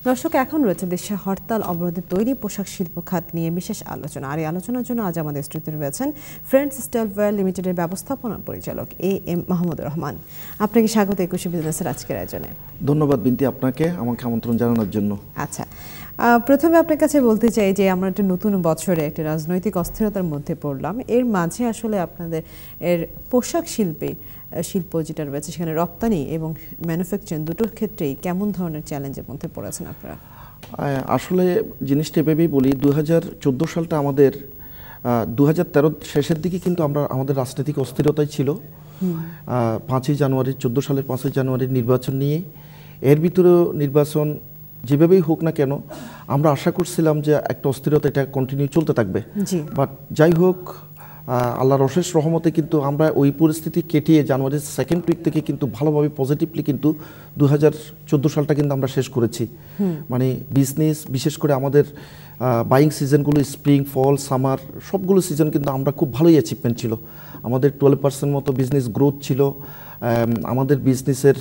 দর্শক, এখন রয়েছে দেশে হরতাল অবরোধে তৈরি পোশাক শিল্প খাত নিয়ে বিশেষ আলোচনা। আর এই আলোচনার জন্য আজ আমাদের স্টুডিওতে রয়েছেন ফ্রেন্ডস স্টাইলওয়্যার লিমিটেডের ব্যবস্থাপনা পরিচালক এম মাহমুদুর রহমান। আপনাকে স্বাগত একুশে বিজনেসের আজকের আয়োজনে। ধন্যবাদ বিনতি, আপনাকে আমাকে আমন্ত্রণ জানানোর জন্য। আচ্ছা, প্রথমে আপনার কাছে বলতে চাই যে আমরা একটা নতুন বছরে একটা রাজনৈতিক অস্থিরতার মধ্যে পড়লাম। এর মাঝে আসলে আপনাদের পোশাক শিল্প যেটা রয়েছে সেখানে রপ্তানি এবং ম্যানুফ্যাকচারিং দুটোর ক্ষেত্রেই কেমন ধরনের চ্যালেঞ্জের মধ্যে পড়েছেন আপনারা? আসলে জিনিসটা এভাবেই বলি, 2014 সালটা আমাদের 2013 শেষের দিকে কিন্তু আমাদের রাজনৈতিক অস্থিরতাই ছিল। 5ই জানুয়ারি 14 সালের 5ই জানুয়ারির নির্বাচন নিয়ে, এর ভিতরেও নির্বাচন যেভাবেই হোক না কেন আমরা আশা করছিলাম যে একটা অস্থিরতা এটা কন্টিনিউ চলতে থাকবে। বাট যাই হোক, আল্লাহর অশেষ রহমতে কিন্তু আমরা ওই পরিস্থিতি কেটিয়ে জানুয়ারির সেকেন্ড উইক থেকে কিন্তু ভালোভাবে পজিটিভলি কিন্তু 2014 সালটা কিন্তু আমরা শেষ করেছি। মানে বিজনেস, বিশেষ করে আমাদের বাইং সিজনগুলো স্প্রিং, ফল, সামার সবগুলো সিজন কিন্তু আমরা খুব ভালোই অ্যাচিভমেন্ট ছিল। আমাদের 12% মতো বিজনেস গ্রোথ ছিল। আমাদের বিজনেসের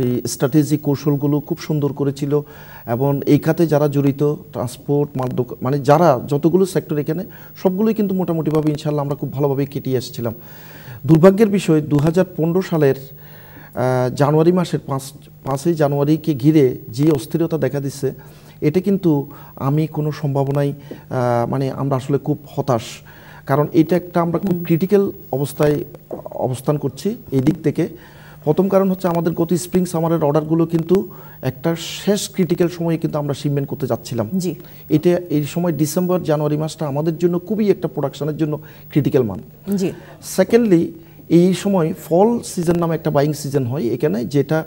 এই স্ট্র্যাটেজি কৌশলগুলো খুব সুন্দর করেছিল এবং এই খাতে যারা জড়িত, ট্রান্সপোর্ট, মানে যারা যতগুলো সেক্টর এখানে সবগুলোই কিন্তু মোটামুটিভাবে ইনশাল্লাহ আমরা খুব ভালোভাবে কেটিয়ে এসেছিলাম। দুর্ভাগ্যের বিষয় 2015 সালের জানুয়ারি মাসের 5ই জানুয়ারিকে ঘিরে যে অস্থিরতা দেখা দিচ্ছে, এটা কিন্তু আমি কোনো সম্ভাবনাই মানে আমরা আসলে খুব হতাশ। কারণ এটা একটা আমরা খুব ক্রিটিক্যাল অবস্থায় অবস্থান করছি এই দিক থেকে। প্রথম কারণ হচ্ছে আমাদের গত স্প্রিং সামারের অর্ডারগুলো কিন্তু একটা শেষ ক্রিটিক্যাল সময়ে কিন্তু আমরা শিপমেন্ট করতে যাচ্ছিলাম। এটা এই সময় ডিসেম্বর জানুয়ারি মাসটা আমাদের জন্য খুবই একটা প্রোডাকশনের জন্য ক্রিটিক্যাল মান। সেকেন্ডলি, এই সময় ফল সিজন নামে একটা বাইং সিজন হয় এখানে, যেটা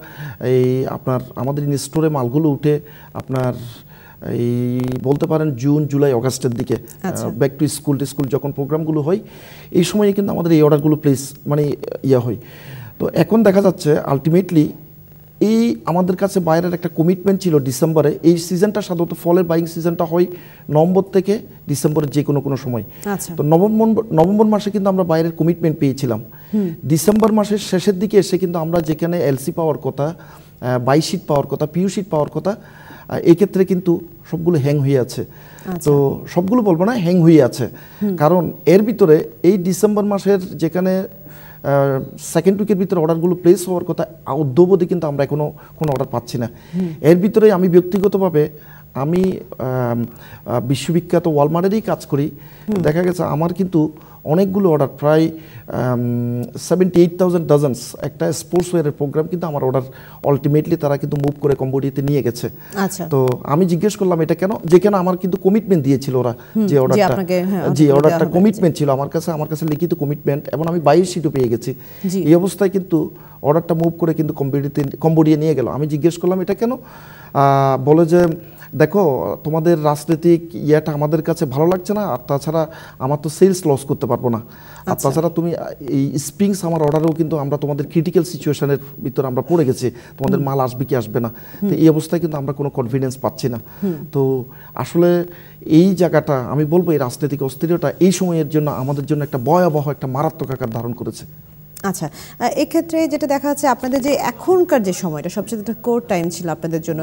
এই আপনার আমাদের স্টোরে মালগুলো উঠে আপনার এই বলতে পারেন জুন, জুলাই, অগাস্টের দিকে ব্যাক টু স্কুল যখন প্রোগ্রামগুলো হয়, এই সময়ে কিন্তু আমাদের এই অর্ডারগুলো প্লেস মানে হয়। তো এখন দেখা যাচ্ছে আলটিমেটলি এই আমাদের কাছে বাইরের একটা কমিটমেন্ট ছিল ডিসেম্বরে। এই সিজনটা সাধারণত ফলের বাইং সিজনটা হয় নভেম্বর থেকে ডিসেম্বরের যে কোনো সময়। তো নভেম্বর মাসে কিন্তু আমরা বাইরের কমিটমেন্ট পেয়েছিলাম। ডিসেম্বর মাসের শেষের দিকে এসে কিন্তু আমরা যেখানে এলসি পাওয়ার কথা, 22 শিট পাওয়ার কথা, পিউ শিট পাওয়ার কথা, এই ক্ষেত্রে কিন্তু সবগুলো হ্যাং হয়ে আছে। তো সবগুলো বলবো না, হ্যাং হয়ে আছে। কারণ এর ভিতরে এই ডিসেম্বর মাসের যেখানে সেকেন্ড উইকের ভিতরে অর্ডারগুলো প্লেস হওয়ার কথা, অদ্যবধি কিন্তু আমরা এখনো কোনো অর্ডার পাচ্ছি না। এর ভিতরে আমি ব্যক্তিগতভাবে আমি বিশ্ববিখ্যাত ওয়ালমার্টেরই কাজ করি। দেখা গেছে আমার কিন্তু অনেকগুলো অর্ডার, প্রায় 78,000 ডজনস একটা স্পোর্টস ওয়্যারের প্রোগ্রাম কিন্তু আমার অর্ডার আলটিমেটলি তারা কিন্তু মুভ করে কম্বোডিয়াতে নিয়ে গেছে। তো আমি জিজ্ঞেস করলাম এটা কেন, যেখানে আমার কিন্তু কমিটমেন্ট দিয়েছিল ওরা, যে অর্ডারটা কমিটমেন্ট ছিল আমার কাছে লিখিত কমিটমেন্ট, এবং আমি 22 শিটও পেয়ে গেছি। এই অবস্থায় কিন্তু অর্ডারটা মুভ করে কিন্তু কম্বোডিয়া নিয়ে গেল। আমি জিজ্ঞেস করলাম এটা কেন, বলে যে দেখো তোমাদের রাজনৈতিক ইয়েটা আমাদের কাছে ভালো লাগছে না, আর তাছাড়া আমার তো সেলস লস করতে পারবো না, আর তাছাড়া তুমি এই স্প্রিং সামার অর্ডারেও কিন্তু আমরা তোমাদের ক্রিটিক্যাল সিচুয়েশনের ভিতরে আমরা পড়ে গেছি, তোমাদের মাল আসবে কি আসবে না। তো এই অবস্থায় কিন্তু আমরা কোনো কনফিডেন্স পাচ্ছি না। তো আসলে এই জায়গাটা আমি বলবো, এই রাজনৈতিক অস্থিরতা এই সময়ের জন্য আমাদের জন্য একটা ভয়াবহ একটা মারাত্মক আকার ধারণ করেছে। আচ্ছা, এক্ষেত্রে যেটা দেখা যাচ্ছে আপনাদের যে এখনকার যে সময়টা সবচেয়ে একটা কোর টাইম ছিল আপনাদের জন্য,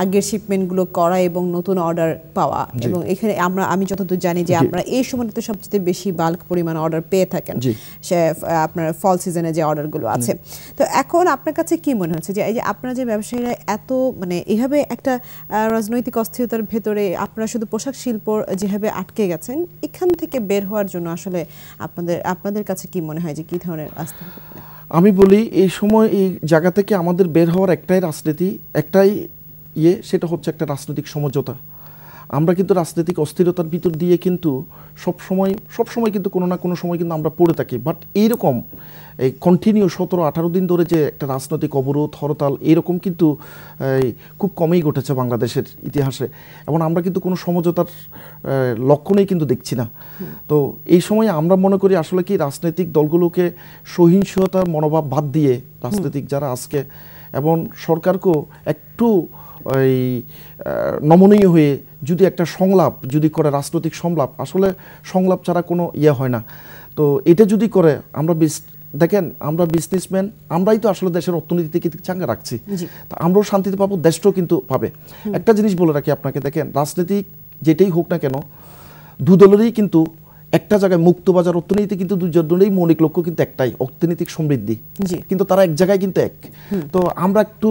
আগের শিপমেন্টগুলো করা এবং নতুন অর্ডার পাওয়া, এবং এখানে আমি যতদূর জানি যে আপনারা এই সময়টাতে সবচেয়ে বেশি বাল্ক পরিমাণ অর্ডার পেয়ে থাকেন, সে আপনার ফল সিজনে যে অর্ডারগুলো আছে। তো এখন আপনার কাছে কি মনে হচ্ছে যে এই যে আপনারা যে ব্যবসায়ীরা এত মানে এইভাবে একটা রাজনৈতিক অস্থিরতার ভেতরে আপনারা শুধু পোশাক শিল্প যেভাবে আটকে গেছেন, এখান থেকে বের হওয়ার জন্য আসলে আপনাদের কাছে কি মনে হয় যে কি ধরনের? আমি বলি এই সময় এই জায়গা থেকে আমাদের বের হওয়ার একটাই সেটা হচ্ছে একটা রাজনৈতিক সমঝোতা। আমরা কিন্তু রাজনৈতিক অস্থিরতার ভিতর দিয়ে কিন্তু সব সময় কিন্তু কোনো না কোনো সময় কিন্তু আমরা পড়ে থাকি। বাট এইরকম এই কন্টিনিউ 17-18 দিন ধরে যে একটা রাজনৈতিক অবরোধ, হরতাল, এইরকম কিন্তু খুব কমই ঘটেছে বাংলাদেশের ইতিহাসে, এবং আমরা কিন্তু কোনো সমঝোতার লক্ষণেই কিন্তু দেখছি না। তো এই সময় আমরা মনে করি আসলে কি রাজনৈতিক দলগুলোকে সহিংসতার মনোভাব বাদ দিয়ে রাজনৈতিক যারা আজকে, এবং সরকারকেও একটু ওই নমনীয় হয়ে যদি একটা সংলাপ যদি করে, রাজনৈতিক সংলাপ, আসলে সংলাপ ছাড়া কোনো হয় না। তো এটা যদি করে আমরা দেখেন আমরা বিজনেসম্যান, আমরাই তো আসলে দেশের অর্থনীতিকে চাঙ্গা রাখছি, জি। তা আমরাও শান্তিতে পাবো, দেশটাও কিন্তু পাবে। একটা জিনিস বলে রাখি আপনাকে, দেখেন রাজনীতি যেটাই হোক না কেন, দুদলেরই কিন্তু একটা জায়গায় মুক্ত বাজার অর্থনীতি কিন্তু দুজনেরই মৌলিক লক্ষ্য কিন্তু একটাই, অর্থনৈতিক সমৃদ্ধি, জি। কিন্তু তারা এক জায়গায় কিন্তু এক। তো আমরা একটু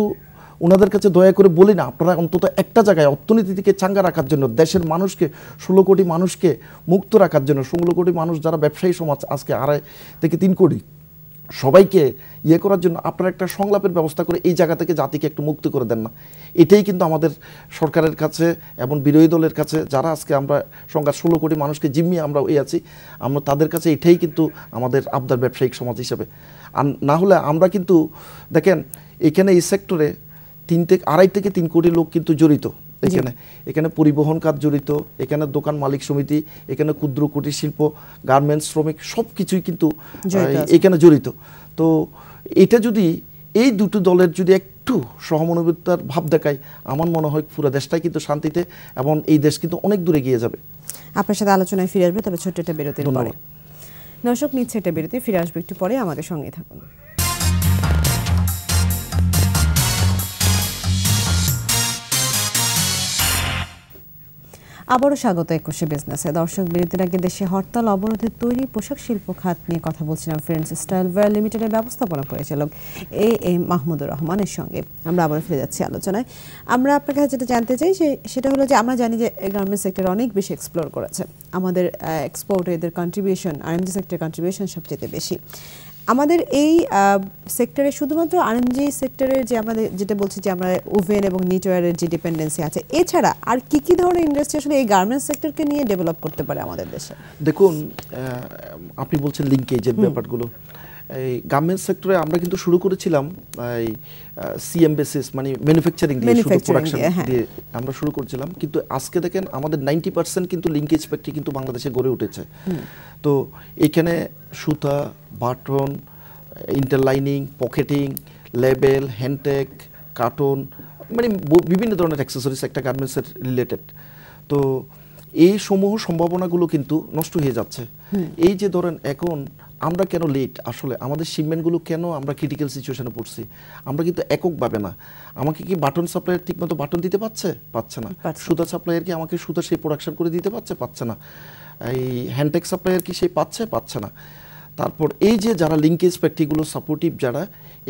ওনাদের কাছে দয়া করে বলি না, আপনারা অন্তত একটা জায়গায় অর্থনীতিকে চাঙ্গা রাখার জন্য, দেশের মানুষকে 16 কোটি মানুষকে মুক্ত রাখার জন্য, 16 কোটি মানুষ যারা ব্যবসায়ী সমাজ আজকে 2.5 থেকে 3 কোটি, সবাইকে ইয়ে করার জন্য আপনারা একটা সংলাপের ব্যবস্থা করে এই জায়গা থেকে জাতিকে একটু মুক্ত করে দেন না। এটাই কিন্তু আমাদের সরকারের কাছে এবং বিরোধী দলের কাছে, যারা আজকে আমরা সংখ্যা 16 কোটি মানুষকে জিম্মিয়ে আমরা আছি, আমরা তাদের কাছে এটাই কিন্তু আমাদের আবদার ব্যবসায়িক সমাজ হিসেবে। আর না হলে আমরা কিন্তু দেখেন এখানে এই সেক্টরে 2.5 থেকে 3 কোটি লোক কিন্তু জড়িত। এখানে পরিবহন কাজ জড়িত, এখানে দোকান মালিক সমিতি, এখানে ক্ষুদ্র কুটির শিল্প, গার্মেন্টস শ্রমিক, সব কিছুই কিন্তু এখানে জড়িত। তো এটা যদি এই দুটো দলের যদি একটু সহমনোবিতার ভাব দেখায়, আমার মনে হয় পুরো দেশটাই কিন্তু শান্তিতে, এবং এই দেশ কিন্তু অনেক দূরে গিয়ে যাবে। আপনার সাথে আলোচনায় ফিরে আসবে, তবে ছোট্ট একটা বিরতির পরে। দর্শক নিচ্ছে একটা বিরতি, ফিরে আসবে একটু পরে, আমাদের সঙ্গে থাকুন। আবারও স্বাগত 21শে বিজনেসে। দর্শক, বিরতির আগে দেশে হরতাল অবরোধের তৈরি পোশাক শিল্প খাত নিয়ে কথা বলছিলাম ফ্রেন্ডস স্টাইল ওয়্যার লিমিটেডের ব্যবস্থাপনা পরিচালক AM মাহমুদুর রহমানের সঙ্গে। আমরা আবার ফিরে যাচ্ছি আলোচনায়। আমরা আপনার কাছে যেটা জানতে চাই সেটা হলো যে আমরা জানি যে গার্মেন্টস সেক্টর অনেক বেশি এক্সপ্লোর করেছে, আমাদের এক্সপোর্টে এদের কন্ট্রিবিউশন, আরএমজি সেক্টরের কন্ট্রিবিউশন সবচেয়ে বেশি। আমাদের এই সেক্টরে শুধুমাত্র আরএমজি সেক্টরের যে আমাদের যেটা বলছি যে আমরা ওভেন এবং নিটওয়্যারের যে ডিপেন্ডেন্সি আছে, এছাড়া আর কি কি ধরনের ইন্ডাস্ট্রি আসলে এই গার্মেন্টস সেক্টরকে নিয়ে ডেভেলপ করতে পারে আমাদের দেশে? দেখুন, আপনি বলছেন লিঙ্কেজের ব্যাপারগুলো, এই গার্মেন্টস সেক্টরে আমরা কিন্তু শুরু করেছিলাম এই সিএম বেসিস, মানে ম্যানুফ্যাকচারিং দিয়ে, শুধু প্রোডাকশন দিয়ে আমরা শুরু করেছিলাম। কিন্তু আজকে দেখেন আমাদের 90% কিন্তু লিঙ্কেজ ফ্যাক্টরি কিন্তু বাংলাদেশে গড়ে উঠেছে। তো এখানে সুতা, button, interlining, pocketing, label, hand tag, carton, মানে বিভিন্ন ধরনের অ্যাক্সেসরিজ একটা গার্মেন্টসের রিলেটেড। তো এই সমূহ সম্ভাবনাগুলো কিন্তু নষ্ট হয়ে যাচ্ছে। এই যে ধরেন এখন আমরা কেন লেট, আসলে আমাদের শিপমেন্টগুলো কেন আমরা ক্রিটিক্যাল সিচুয়েশনে পড়ছি, আমরা কিন্তু এককভাবে না। আমাকে কি বাটন সাপ্লায়ার ঠিকমতো বাটন দিতে পারছে না। সুতা সাপ্লায়ার কি আমাকে সুতা সেই প্রোডাকশন করে দিতে পারছে না। এই হ্যান্ডটেক সাপ্লায়ার কি সেই পাচ্ছে না। তারপর এই যে যারা লিঙ্কেজ ফ্যাক্টরিগুলো সাপোর্টিভ যারা,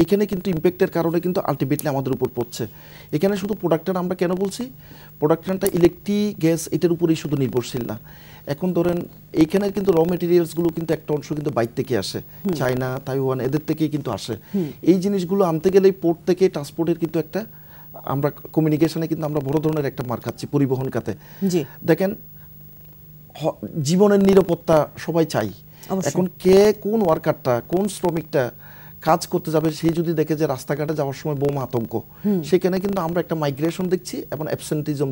এখানে কিন্তু ইম্প্যাক্টের কারণে কিন্তু আলটিমেটলি আমাদের উপর পড়ছে। এখানে শুধু প্রোডাক্টার, আমরা কেন বলছি প্রোডাক্টারটা ইলেকট্রিক গ্যাস এটার উপরেই শুধু নির্ভরশীল না। এখন ধরেন এইখানে কিন্তু র মেটেরিয়ালসগুলো কিন্তু একটা অংশ কিন্তু বাইরে থেকে আসে, চায়না, তাইওয়ান, এদের থেকেই কিন্তু আসে। এই জিনিসগুলো আনতে গেলেই পোর্ট থেকে ট্রান্সপোর্টের কিন্তু একটা, আমরা কমিউনিকেশনে কিন্তু আমরা বড় ধরনের একটা মার খাচ্ছি পরিবহন খাতে। দেখেন জীবনের নিরাপত্তা সবাই চাই, এখন কে কোন ওয়ার্কারটা, কোন শ্রমিকটা কাজ করতে যাবে, সেই যদি দেখে যে রাস্তাঘাটে যাওয়ার সময় বোমা আতঙ্ক, সেখানে কিন্তু আমরা একটা মাইগ্রেশন দেখছি এবং অ্যাবসেন্টিজম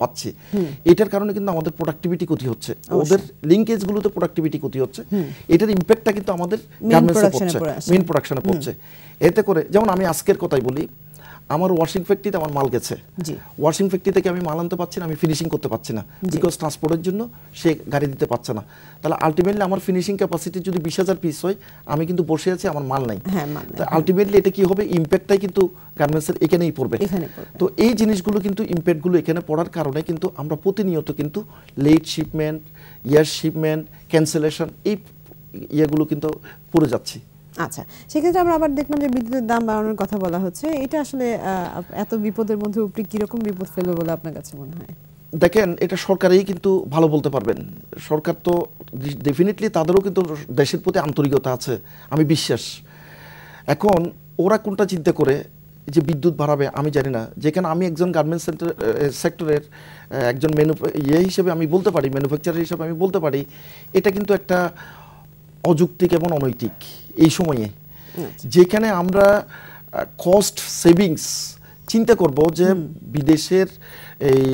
পাচ্ছি। এটার কারণে কিন্তু আমাদের প্রোডাক্টিভিটি ক্ষতি হচ্ছে, ওদের লিঙ্কেজগুলোতে প্রোডাক্টিভিটি ক্ষতি হচ্ছে। এটার ইম্প্যাক্টটা কিন্তু আমাদের গার্মেন্টসে পড়ছে, মেইন প্রোডাকশনে পড়ছে। এতে করে যেমন আমি আজকের কথাই বলি, আমার ওয়াশিং ফ্যাক্টরিতে আমার মাল গেছে, ওয়াশিং ফ্যাক্টরি থেকে আমি মাল আনতে পারছি না, আমি ফিনিশিং করতে পারছি না, বিকজ ট্রান্সপোর্টের জন্য সে গাড়ি দিতে পারছে না। তাহলে আলটিমেটলি আমার ফিনিশিং ক্যাপাসিটি যদি 20,000 পিস হয়, আমি কিন্তু বসে আছি, আমার মাল নাই। আলটিমেটলি এটা কি হবে, ইম্প্যাক্টটাই কিন্তু গার্মেন্টসের এখানেই পড়বে। তো এই জিনিসগুলো কিন্তু ইম্প্যাক্টগুলো এখানে পড়ার কারণে কিন্তু আমরা প্রতিনিয়ত কিন্তু লেট শিপমেন্ট, ইয়ার শিপমেন্ট, ক্যান্সেলেশন, এই ইয়েগুলো কিন্তু পড়ে যাচ্ছি। আচ্ছা, সেক্ষেত্রে আমরা আবার দেখলাম যে বিদ্যুতের দাম বাড়ানোর কথা বলা হচ্ছে। এটা আসলে এত বিপদের মধ্যে উপরি কিরকম বিপদ ফেলবে বলে আপনার কাছে মনে হয়? দেখেন, এটা সরকারই কিন্তু ভালো বলতে পারবেন। সরকার তো ডেফিনেটলি তাদেরও কিন্তু দেশের প্রতি আন্তরিকতা আছে, আমি বিশ্বাস। এখন ওরা কোনটা চিন্তা করে যে বিদ্যুৎ বাড়াবে আমি জানি না। যেখানে আমি একজন গার্মেন্টস সেক্টরের একজন হিসেবে আমি বলতে পারি, ম্যানুফ্যাকচারার হিসেবে আমি বলতে পারি, এটা কিন্তু একটা অযৌক্তিক এবং অনৈতিক এই সময়ে, যেখানে আমরা কস্ট সেভিংস চিন্তা করব যে বিদেশের এই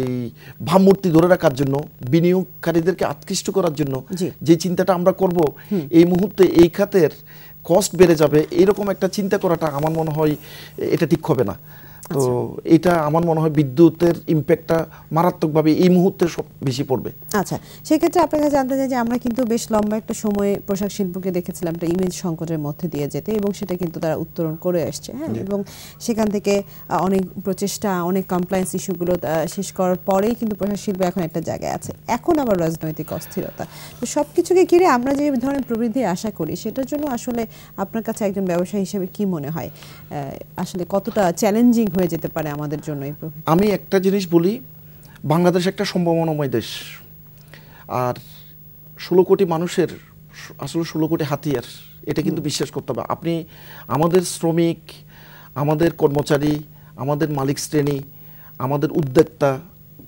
ভাবমূর্তি ধরে রাখার জন্য, বিনিয়োগকারীদেরকে আকৃষ্ট করার জন্য যে চিন্তাটা আমরা করব, এই মুহূর্তে এই খাতের কস্ট বেড়ে যাবে, এরকম একটা চিন্তা করাটা আমার মনে হয় এটা ঠিক হবে না। তো এটা আমার মনে হয় বিদ্যুতের ইম্প্যাক্টটা মারাত্মকভাবে এই মুহূর্তে সব বেশি পড়বে। আচ্ছা, সেক্ষেত্রে আপনার কাছে জানতে চাই যে আমরা কিন্তু বেশ লম্বা একটা সময় পোশাক শিল্পকে দেখেছিলাম একটা ইমেজ সংকটের মধ্যে দিয়ে যেতে, এবং সেটা কিন্তু তারা উত্তরণ করে আসছে, হ্যাঁ, এবং সেখান থেকে অনেক প্রচেষ্টা, অনেক কমপ্লায়েন্স ইস্যুগুলো শেষ করার পরেই কিন্তু পোশাক শিল্প এখন একটা জায়গায় আছে। এখন আবার রাজনৈতিক অস্থিরতা, তো সব কিছুকে ঘিরে আমরা যে ধরনের প্রবৃদ্ধি আশা করি সেটার জন্য আসলে আপনার কাছে একজন ব্যবসায়ী হিসেবে কি মনে হয় আসলে কতটা চ্যালেঞ্জিং হয়ে যেতে পারে আমাদের জন্য এই প্রবৃদ্ধি? আমি একটা জিনিস বলি, বাংলাদেশ একটা সম্ভাবনাময় দেশ, আর 16 কোটি মানুষের আসলে 16 কোটি হাতিয়ার, এটা কিন্তু বিশ্বাস করতে হবে। আপনি আমাদের শ্রমিক, আমাদের কর্মচারী, আমাদের মালিক শ্রেণী, আমাদের উদ্যোক্তা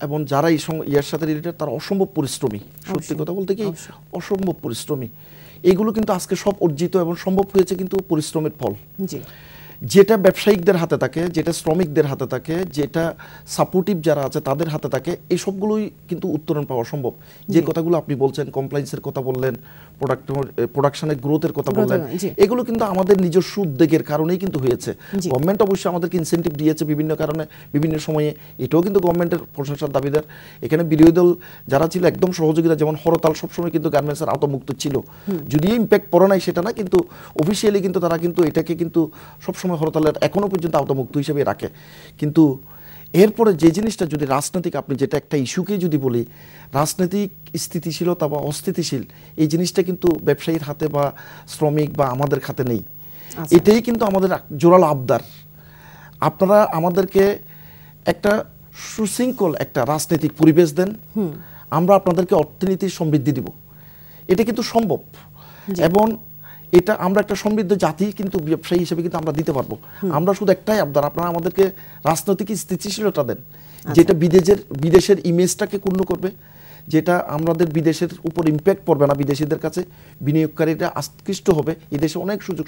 এবং যারা এই ইয়ার সাথে রিলেটেড তারা অসম্ভব পরিশ্রমী, সত্যি কথা বলতে কি অসম্ভব পরিশ্রমী। এগুলো কিন্তু আজকে সব অর্জিত এবং সম্ভব হয়েছে কিন্তু পরিশ্রমের ফল। জি, যেটা ব্যবসায়িকদের হাতে থাকে, যেটা শ্রমিকদের হাতে থাকে, যেটা সাপোর্টিভ যারা আছে তাদের হাতে থাকে, এই সবগুলোই কিন্তু উত্তরণ পাওয়া সম্ভব। যে কথাগুলো আপনি বলছেন, কমপ্লায়েন্সের কথা বললেন, প্রোডাকশনের গ্রোথের কথা বললেন, এগুলো কিন্তু আমাদের নিজস্ব উদ্যোগের কারণেই কিন্তু হয়েছে। গভর্নমেন্ট অবশ্যই আমাদেরকে ইনসেন্টিভ দিয়েছে বিভিন্ন কারণে, বিভিন্ন সময়ে, এটাও কিন্তু গভর্নমেন্টের প্রশংসার দাবিদার। এখানে বিরোধী দল যারা ছিল একদম সহযোগিতা, যেমন হরতাল সবসময় কিন্তু গার্মেন্টসের আওতামুক্ত ছিল, যদিও ইম্প্যাক্ট পড়ে নাই সেটা না, কিন্তু অফিসিয়ালি কিন্তু তারা কিন্তু এটাকে কিন্তু সবসময় হরতালের এখনো পর্যন্ত আওতামুক্ত হিসেবে রাখে। কিন্তু এরপরে যে জিনিসটা যদি রাজনৈতিক, আপনি যেটা একটা ইস্যুকে যদি বলি, রাজনৈতিক স্থিতিশীলতা বা অস্থিতিশীল, এই জিনিসটা কিন্তু ব্যবসায়ীর হাতে বা শ্রমিক বা আমাদের হাতে নেই। এটাই কিন্তু আমাদের জোরালো আবদার, আপনারা আমাদেরকে একটা সুশৃঙ্খল একটা রাজনৈতিক পরিবেশ দেন, আমরা আপনাদেরকে অর্থনীতির সমৃদ্ধি দিব। এটা কিন্তু সম্ভব, এবং এটা আমরা একটা সমৃদ্ধ জাতি কিন্তু ব্যবসায়ী হিসেবে কিন্তু আমরা দিতে পারবো। আমরা শুধু একটাই আবদার, আপনারা আমাদেরকে রাজনৈতিক স্থিতিশীলতা দেন, যেটা বিদেশের ইমেজটাকে ক্ষুণ্ণ করবে, যেটা আমাদের বিদেশের উপর ইম্প্যাক্ট পড়বে না, বিদেশিদের কাছে বিনিয়োগকারীরা আকৃষ্ট হবে। এদেশে অনেক সুযোগ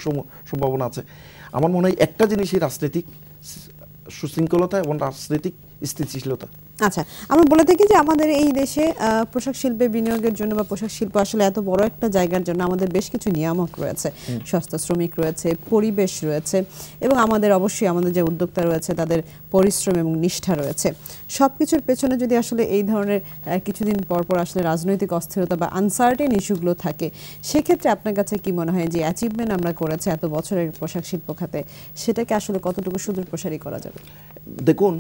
সম্ভাবনা আছে। আমার মনে হয় একটা জিনিসই রাজনৈতিক সুশৃঙ্খলতা এবং রাজনৈতিক স্থিতিশীলতা। আচ্ছা, আমরা বলে থাকি যে আমাদের এই দেশে পোশাক শিল্পে বিনিয়োগের জন্য বা পোশাক শিল্প আসলে এত বড় একটা জায়গার জন্য আমাদের বেশ কিছু নিয়ামক রয়েছে, সস্তা শ্রমিক রয়েছে, পরিবেশ রয়েছে, এবং আমাদের অবশ্যই আমাদের যে উদ্যোক্তা রয়েছে তাদের পরিশ্রম এবং নিষ্ঠা রয়েছে। সব কিছুর পেছনে যদি আসলে এই ধরনের কিছুদিন পর পর আসলে রাজনৈতিক অস্থিরতা বা আনসার্টেন ইস্যুগুলো থাকে, সেক্ষেত্রে আপনার কাছে কি মনে হয় যে অ্যাচিভমেন্ট আমরা করেছি এত বছরের পোশাক শিল্প খাতে, সেটাকে আসলে কতটুকু সুদূর প্রসারী করা যাবে? দেখুন,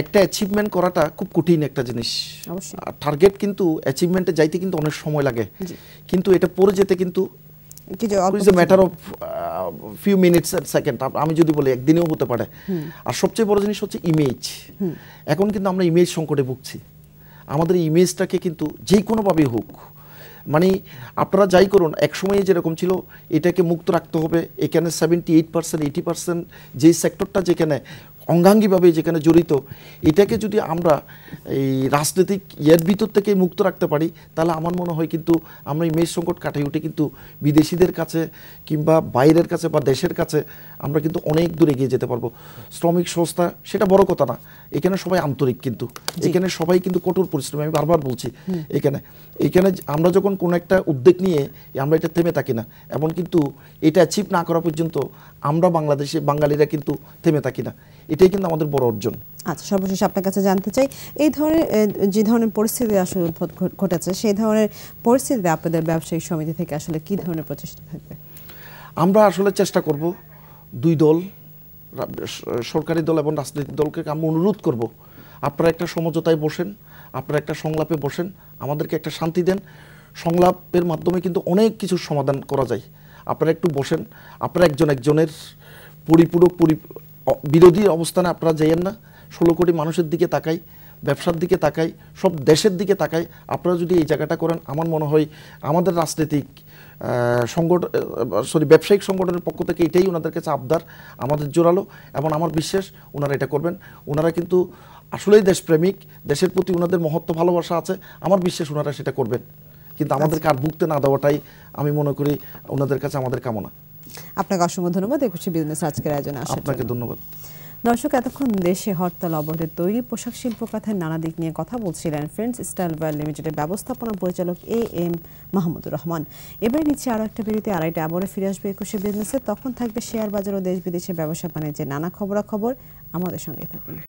একটা অ্যাচিভমেন্ট করাটা খুব কঠিন একটা জিনিস। টার্গেট কিন্তু অ্যাচিভমেন্টে যাইতে কিন্তু অনেক সময় লাগে, কিন্তু এটা পরে যেতে কিন্তু matter of few minutes and second. আমি যদি বলি একদিনেও হতে পারে। আর সবচেয়ে বড় জিনিস হচ্ছে ইমেজ। এখন কিন্তু আমরা ইমেজ সংকটে ভুগছি। আমাদের ইমেজটাকে কিন্তু যে কোনোভাবেই হোক, মানে আপনারা যাই করুন, একসময়ে যেরকম ছিল এটাকে মুক্ত রাখতে হবে, এখানে 78%, 80% যেই সেক্টরটা যেখানে অঙ্গাঙ্গিভাবে যেখানে জড়িত, এটাকে যদি আমরা এই রাজনৈতিক ইয়ের ভিতর থেকে মুক্ত রাখতে পারি, তাহলে আমার মনে হয় কিন্তু আমরা ইমেজ সংকট কাটিয়ে উঠে কিন্তু বিদেশিদের কাছে কিংবা বাইরের কাছে বা দেশের কাছে আমরা কিন্তু অনেক দূরে এগিয়ে যেতে পারবো। শ্রমিক সংস্থা সেটা বড় কথা না, এখানে সবাই আন্তরিক, কিন্তু এখানে সবাই কিন্তু কঠোর পরিশ্রমী। আমি বারবার বলছি, এখানে আমরা যখন কোনো একটা উদ্যোগ নিয়ে আমরা এটা থেমে থাকি না, এবং কিন্তু এটা অ্যাচিভ না করা পর্যন্ত আমরা বাঙালিরা কিন্তু থেমে থাকি না। এটাই কিন্তু আমাদের বড় অর্জন। আচ্ছা, সর্বশেষ আপনার কাছে জানতে চাই, এই ধরনের যে ধরনের পরিস্থিতি আসলে উদ্ভব ঘটেছে, সেই ধরনের পরিস্থিতিতে আপনাদের ব্যবসায়িক সমিতি থেকে আসলে কি ধরনের প্রচেষ্টা থাকবে? আমরা আসলে চেষ্টা করব, দুই দল, সরকারি দল এবং রাজনৈতিক দলকে আমরা অনুরোধ করব, আপনারা একটা সমঝোতায় বসেন, আপনারা একটা সংলাপে বসেন, আমাদেরকে একটা শান্তি দেন। সংলাপের মাধ্যমে কিন্তু অনেক কিছুর সমাধান করা যায়। আপনারা একটু বসেন, আপনারা একজনের পরিপূরক বিরোধী অবস্থানে আপনারা যাইয়েন না। 16 কোটি মানুষের দিকে তাকাই, ব্যবসার দিকে তাকাই, সব দেশের দিকে তাকাই। আপনারা যদি এই জায়গাটা করেন, আমার মনে হয় আমাদের রাজনৈতিক ব্যবসায়িক সংগঠনের পক্ষ থেকে এটাই ওনাদের কাছে আবদার, আমাদের জোরালো, এবং আমার বিশ্বাস ওনারা এটা করবেন। ওনারা কিন্তু আসলেই দেশপ্রেমিক, দেশের প্রতি ওনাদের মহত্ব ভালোবাসা আছে, আমার বিশ্বাস ওনারা সেটা করবেন। কিন্তু আমাদেরকে আর ভুগতে না দেওয়াটাই আমি মনে করি ওনাদের কাছে আমাদের কামনা। আপনাকে অসংখ্য ধন্যবাদ একুশে বিজনেস আজকের আয়োজনে আসার জন্য। আপনাকে ধন্যবাদ। দর্শক, এতক্ষণ দেশে হরতাল অবরোধের তৈরি পোশাক শিল্প খাতের নানা দিক নিয়ে কথা বলছিলেন ফ্রেন্ডস স্টাইল ওয়্যার লিমিটেডের ব্যবস্থাপনা পরিচালক AM মাহমুদুর রহমান। এবার নিচ্ছে আরও একটা বিরতি, আড়াইটা আবারও ফিরে আসবে একুশে বিজনেসে। তখন থাকবে শেয়ার বাজার ও দেশ বিদেশে ব্যবসা বাণিজ্যের নানা খবরাখবর। আমাদের সঙ্গে থাকুন।